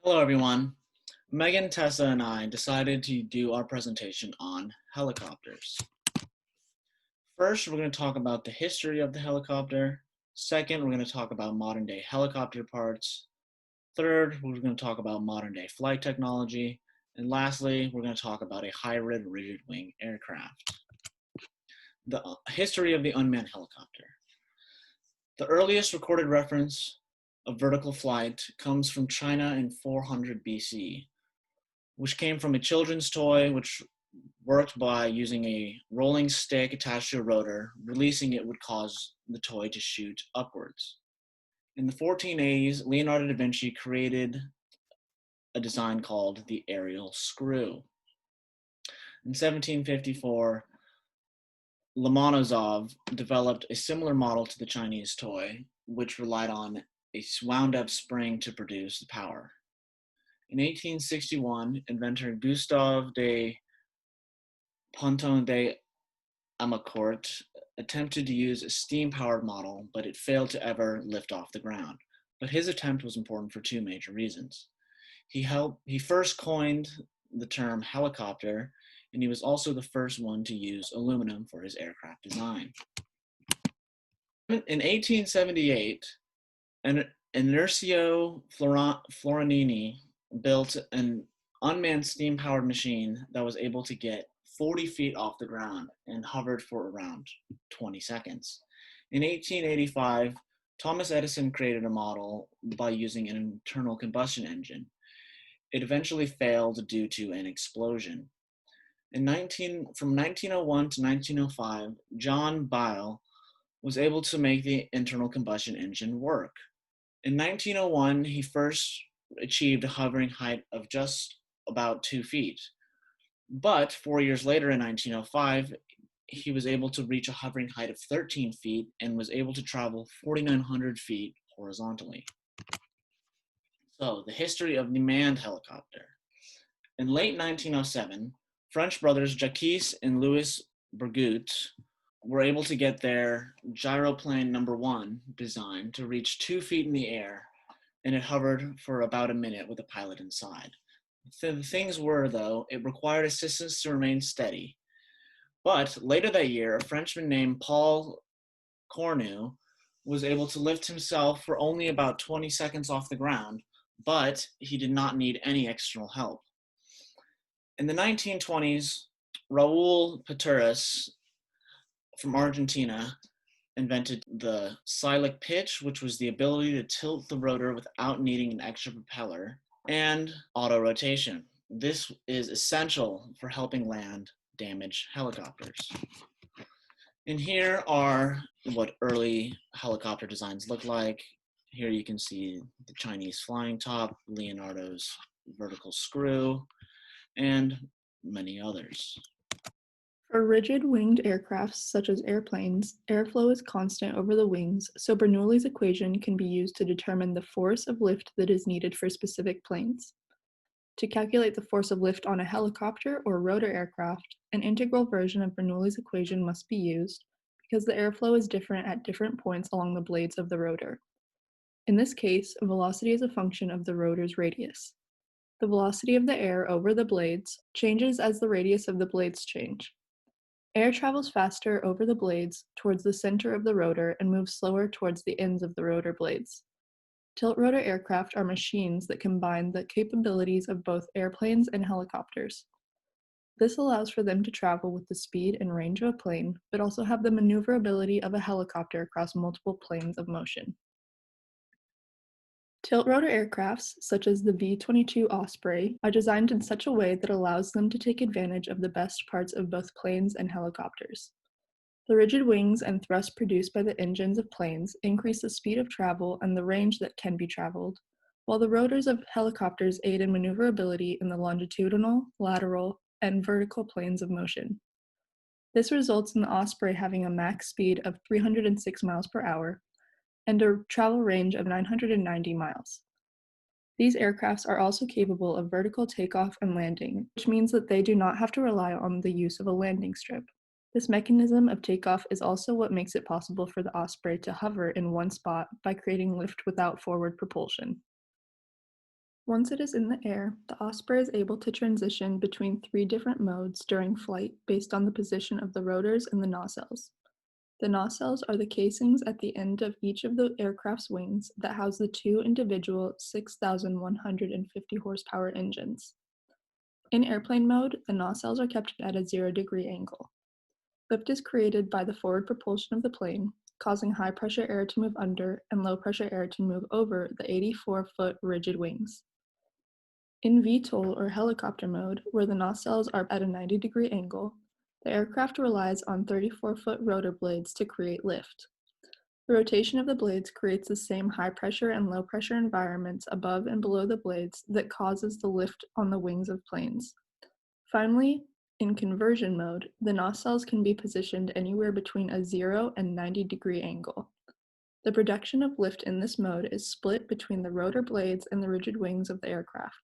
Hello, everyone. Megan, Tessa, and I decided to do our presentation on helicopters. First, we're going to talk about the history of the helicopter. Second, we're going to talk about modern day helicopter parts. Third, we're going to talk about modern day flight technology. And lastly, we're going to talk about a hybrid rigid wing aircraft. The history of the unmanned helicopter. The earliest recorded reference of vertical flight comes from China in 400 BC, which came from a children's toy which worked by using a rolling stick attached to a rotor. Releasing it would cause the toy to shoot upwards. In the 1480s, Leonardo da Vinci created a design called the aerial screw. In 1754, Lomonosov developed a similar model to the Chinese toy, which relied on a wound-up spring to produce the power. In 1861, inventor Gustave de Ponton de Amarcourt attempted to use a steam-powered model, but it failed to ever lift off the ground. But his attempt was important for two major reasons. He first coined the term helicopter, and he was also the first one to use aluminum for his aircraft design. In 1878, Inercio Florinini built an unmanned steam-powered machine that was able to get 40 feet off the ground and hovered for around 20 seconds. In 1885, Thomas Edison created a model by using an internal combustion engine. It eventually failed due to an explosion. From 1901 to 1905, John Boyle was able to make the internal combustion engine work. In 1901, he first achieved a hovering height of just about 2 feet. But 4 years later, in 1905, he was able to reach a hovering height of 13 feet and was able to travel 4,900 feet horizontally. So, the history of the manned helicopter. In late 1907, French brothers Jacques and Louis Bergout were able to get their gyroplane number 1 design to reach 2 feet in the air, and it hovered for about a minute with a pilot inside. The things were, though, it required assistance to remain steady. But later that year, a Frenchman named Paul Cornu was able to lift himself for only about 20 seconds off the ground, but he did not need any external help. In the 1920s, Raul Peturas from Argentina invented the cyclic pitch, which was the ability to tilt the rotor without needing an extra propeller, and auto rotation. This is essential for helping land damaged helicopters. And here are what early helicopter designs look like. Here you can see the Chinese flying top, Leonardo's vertical screw, and many others. For rigid-winged aircrafts such as airplanes, airflow is constant over the wings, so Bernoulli's equation can be used to determine the force of lift that is needed for specific planes. To calculate the force of lift on a helicopter or rotor aircraft, an integral version of Bernoulli's equation must be used because the airflow is different at different points along the blades of the rotor. In this case, velocity is a function of the rotor's radius. The velocity of the air over the blades changes as the radius of the blades change. Air travels faster over the blades towards the center of the rotor and moves slower towards the ends of the rotor blades. Tilt-rotor aircraft are machines that combine the capabilities of both airplanes and helicopters. This allows for them to travel with the speed and range of a plane, but also have the maneuverability of a helicopter across multiple planes of motion. Tilt-rotor aircrafts, such as the V-22 Osprey, are designed in such a way that allows them to take advantage of the best parts of both planes and helicopters. The rigid wings and thrust produced by the engines of planes increase the speed of travel and the range that can be traveled, while the rotors of helicopters aid in maneuverability in the longitudinal, lateral, and vertical planes of motion. This results in the Osprey having a max speed of 306 miles per hour, and a travel range of 990 miles. These aircrafts are also capable of vertical takeoff and landing, which means that they do not have to rely on the use of a landing strip. This mechanism of takeoff is also what makes it possible for the Osprey to hover in one spot by creating lift without forward propulsion. Once it is in the air, the Osprey is able to transition between three different modes during flight based on the position of the rotors and the nacelles. The nacelles are the casings at the end of each of the aircraft's wings that house the two individual 6,150 horsepower engines. In airplane mode, the nacelles are kept at a 0-degree angle. Lift is created by the forward propulsion of the plane, causing high-pressure air to move under and low-pressure air to move over the 84-foot rigid wings. In VTOL or helicopter mode, where the nacelles are at a 90-degree angle, the aircraft relies on 34-foot rotor blades to create lift. The rotation of the blades creates the same high-pressure and low-pressure environments above and below the blades that causes the lift on the wings of planes. Finally, in conversion mode, the nacelles can be positioned anywhere between a 0 and 90-degree angle. The production of lift in this mode is split between the rotor blades and the rigid wings of the aircraft.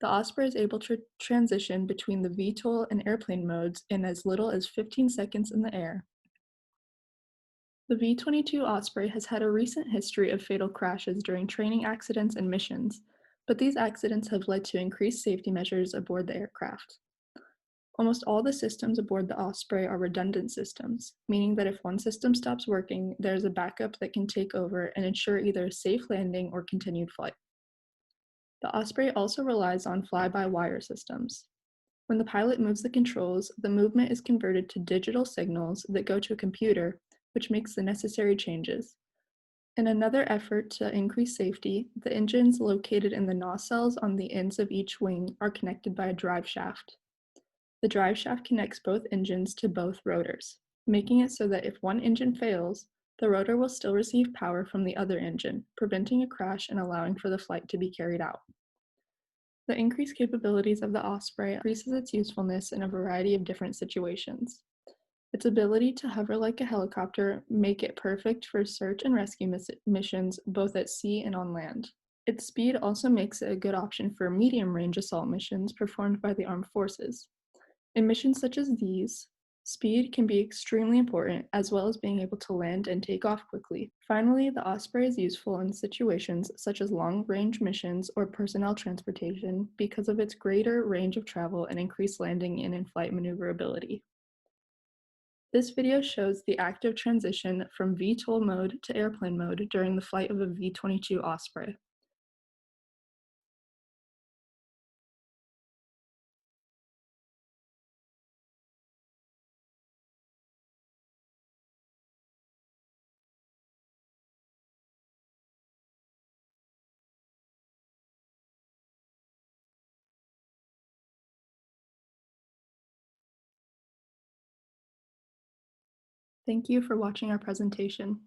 The Osprey is able to transition between the VTOL and airplane modes in as little as 15 seconds in the air. The V-22 Osprey has had a recent history of fatal crashes during training accidents and missions, but these accidents have led to increased safety measures aboard the aircraft. Almost all the systems aboard the Osprey are redundant systems, meaning that if one system stops working, there is a backup that can take over and ensure either a safe landing or continued flight. The Osprey also relies on fly-by-wire systems. When the pilot moves the controls, the movement is converted to digital signals that go to a computer, which makes the necessary changes. In another effort to increase safety, the engines located in the nacelles on the ends of each wing are connected by a drive shaft. The drive shaft connects both engines to both rotors, making it so that if one engine fails, the rotor will still receive power from the other engine, preventing a crash and allowing for the flight to be carried out. The increased capabilities of the Osprey increases its usefulness in a variety of different situations. Its ability to hover like a helicopter make it perfect for search and rescue missions both at sea and on land. Its speed also makes it a good option for medium-range assault missions performed by the armed forces. In missions such as these, speed can be extremely important, as well as being able to land and take off quickly. Finally, the Osprey is useful in situations such as long-range missions or personnel transportation because of its greater range of travel and increased landing and in-flight maneuverability. This video shows the active transition from VTOL mode to airplane mode during the flight of a V-22 Osprey. Thank you for watching our presentation.